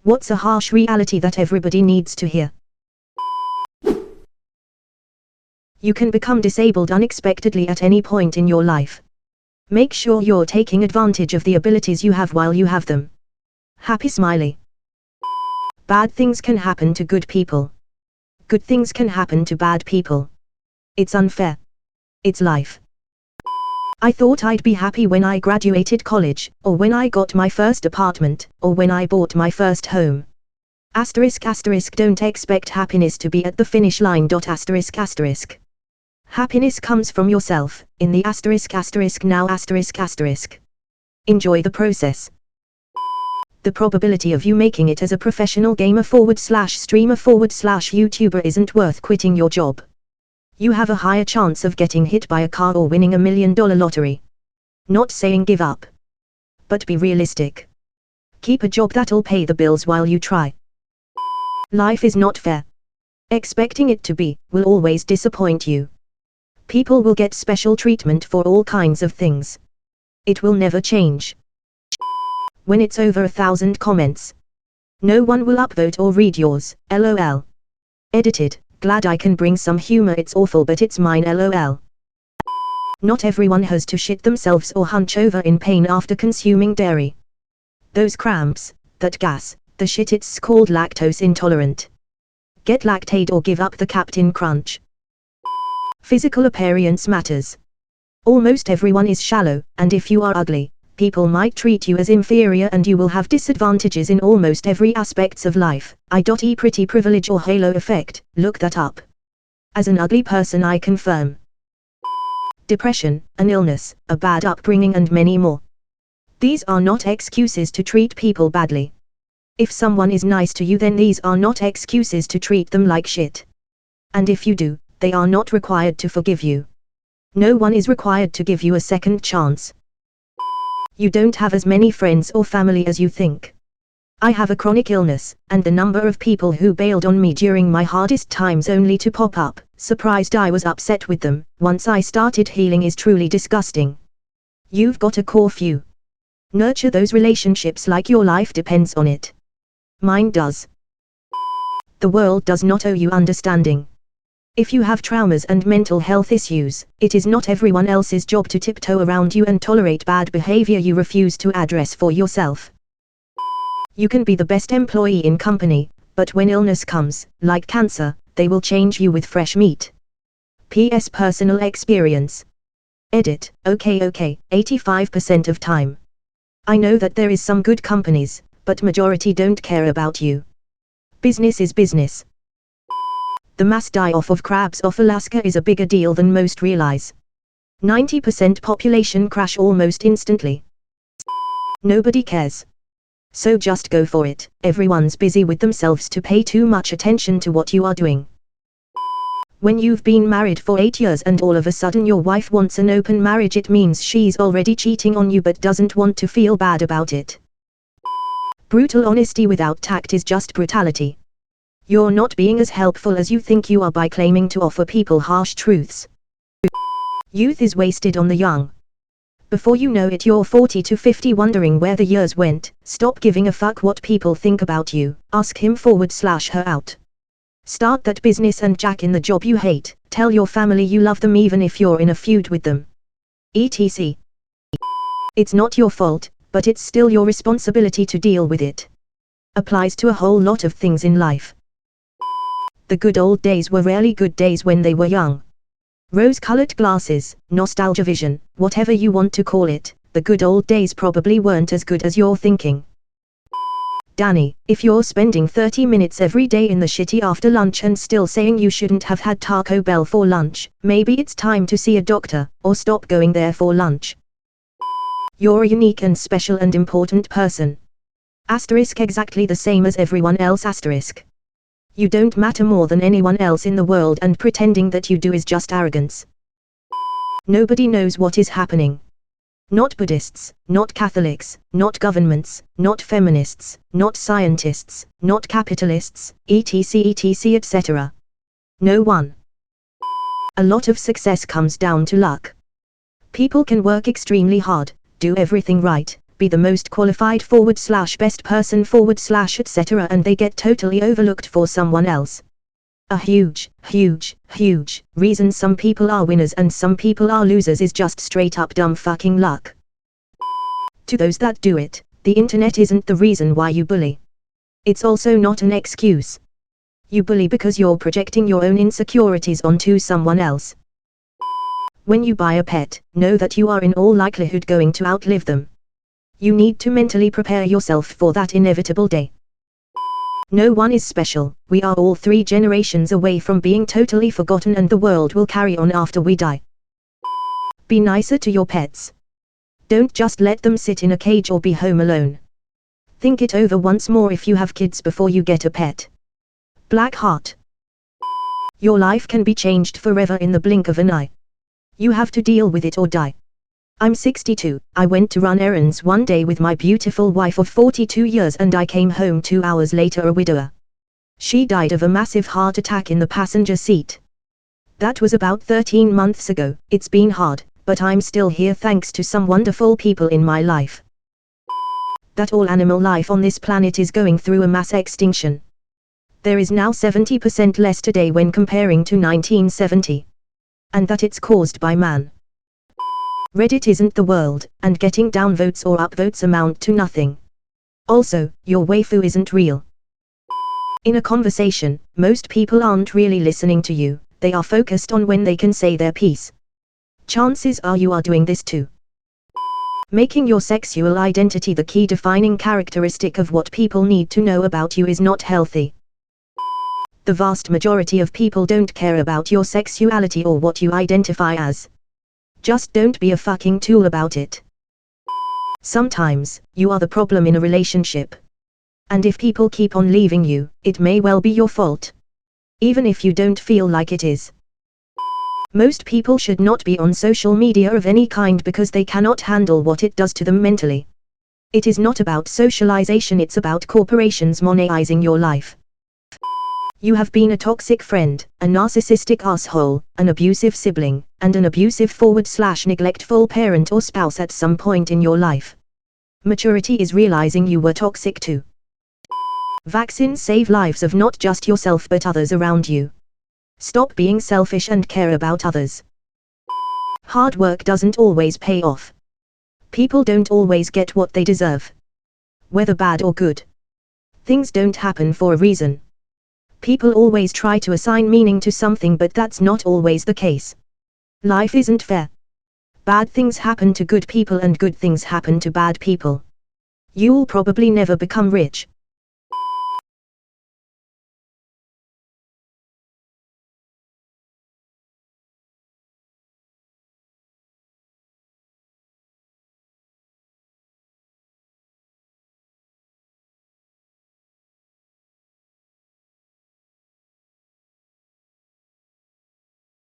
What's a harsh reality that everybody needs to hear? You can become disabled unexpectedly at any point in your life. Make sure you're taking advantage of the abilities you have while you have them. Happy smiley. Bad things can happen to good people. Good things can happen to bad people. It's unfair. It's life. I thought I'd be happy when I graduated college, or when I got my first apartment, or when I bought my first home. Asterisk asterisk, don't expect happiness to be at the finish line. Asterisk asterisk. Happiness comes from yourself, in the asterisk asterisk now asterisk asterisk. Enjoy the process. The probability of you making it as a professional gamer / streamer / YouTuber isn't worth quitting your job. You have a higher chance of getting hit by a car or winning $1 million lottery. Not saying give up. But be realistic. Keep a job that'll pay the bills while you try. Life is not fair. Expecting it to be will always disappoint you. People will get special treatment for all kinds of things. It will never change. When it's over 1,000 comments, no one will upvote or read yours, lol. Edited, glad I can bring some humor. It's awful but it's mine, lol. Not everyone has to shit themselves or hunch over in pain after consuming dairy. Those cramps, that gas, the shit, it's called lactose intolerant. Get Lactaid or give up the Captain Crunch. Physical appearance matters. Almost everyone is shallow, and if you are ugly, people might treat you as inferior and you will have disadvantages in almost every aspects of life. I.e. pretty privilege or halo effect, look that up. As an ugly person I confirm. Depression, an illness, a bad upbringing and many more. These are not excuses to treat people badly. If someone is nice to you then these are not excuses to treat them like shit. And if you do, they are not required to forgive you. No one is required to give you a second chance. You don't have as many friends or family as you think. I have a chronic illness, and the number of people who bailed on me during my hardest times only to pop up, surprised I was upset with them, once I started healing is truly disgusting. You've got a core few. Nurture those relationships like your life depends on it. Mine does. The world does not owe you understanding. If you have traumas and mental health issues, it is not everyone else's job to tiptoe around you and tolerate bad behavior you refuse to address for yourself. You can be the best employee in company, but when illness comes, like cancer, they will change you with fresh meat. P.S. Personal experience. Edit, okay, 85% of time. I know that there is some good companies, but majority don't care about you. Business is business. The mass die-off of crabs off Alaska is a bigger deal than most realize. 90% population crash almost instantly. Nobody cares. So just go for it. Everyone's busy with themselves to pay too much attention to what you are doing. When you've been married for 8 years and all of a sudden your wife wants an open marriage, it means she's already cheating on you but doesn't want to feel bad about it. Brutal honesty without tact is just brutality. You're not being as helpful as you think you are by claiming to offer people harsh truths. Youth is wasted on the young. Before you know it you're 40 to 50 wondering where the years went. Stop giving a fuck what people think about you. Ask him / her out. Start that business and jack in the job you hate. Tell your family you love them even if you're in a feud with them. etc. It's not your fault, but it's still your responsibility to deal with it. Applies to a whole lot of things in life. The good old days were rarely good days when they were young. Rose-colored glasses, nostalgia vision, whatever you want to call it, the good old days probably weren't as good as you're thinking. Danny, if you're spending 30 minutes every day in the shitty after lunch and still saying you shouldn't have had Taco Bell for lunch, maybe it's time to see a doctor, or stop going there for lunch. You're a unique and special and important person. Asterisk exactly the same as everyone else asterisk. You don't matter more than anyone else in the world and pretending that you do is just arrogance. Nobody knows what is happening. Not Buddhists, not Catholics, not governments, not feminists, not scientists, not capitalists, etc. No one. A lot of success comes down to luck. People can work extremely hard, do everything right, be the most qualified / best person / etc., and they get totally overlooked for someone else. A huge reason some people are winners and some people are losers is just straight up dumb fucking luck. To those that do it, the internet isn't the reason why you bully. It's also not an excuse. You bully because you're projecting your own insecurities onto someone else. When you buy a pet, know that you are in all likelihood going to outlive them. You need to mentally prepare yourself for that inevitable day. No one is special, we are all 3 generations away from being totally forgotten, and the world will carry on after we die. Be nicer to your pets. Don't just let them sit in a cage or be home alone. Think it over once more if you have kids before you get a pet. Black heart. Your life can be changed forever in the blink of an eye. You have to deal with it or die. I'm 62, I went to run errands one day with my beautiful wife of 42 years and I came home 2 hours later a widower. She died of a massive heart attack in the passenger seat. That was about 13 months ago. It's been hard, but I'm still here thanks to some wonderful people in my life. That all animal life on this planet is going through a mass extinction. There is now 70% less today when comparing to 1970. And that it's caused by man. Reddit isn't the world, and getting downvotes or upvotes amount to nothing. Also, your waifu isn't real. In a conversation, most people aren't really listening to you, they are focused on when they can say their piece. Chances are you are doing this too. Making your sexual identity the key defining characteristic of what people need to know about you is not healthy. The vast majority of people don't care about your sexuality or what you identify as. Just don't be a fucking tool about it. Sometimes, you are the problem in a relationship. And if people keep on leaving you, it may well be your fault. Even if you don't feel like it is. Most people should not be on social media of any kind because they cannot handle what it does to them mentally. It is not about socialization, it's about corporations monetizing your life. You have been a toxic friend, a narcissistic asshole, an abusive sibling, and an abusive / neglectful parent or spouse at some point in your life. Maturity is realizing you were toxic too. Vaccines save lives of not just yourself but others around you. Stop being selfish and care about others. Hard work doesn't always pay off. People don't always get what they deserve. Whether bad or good. Things don't happen for a reason. People always try to assign meaning to something, but that's not always the case. Life isn't fair. Bad things happen to good people and good things happen to bad people. You'll probably never become rich,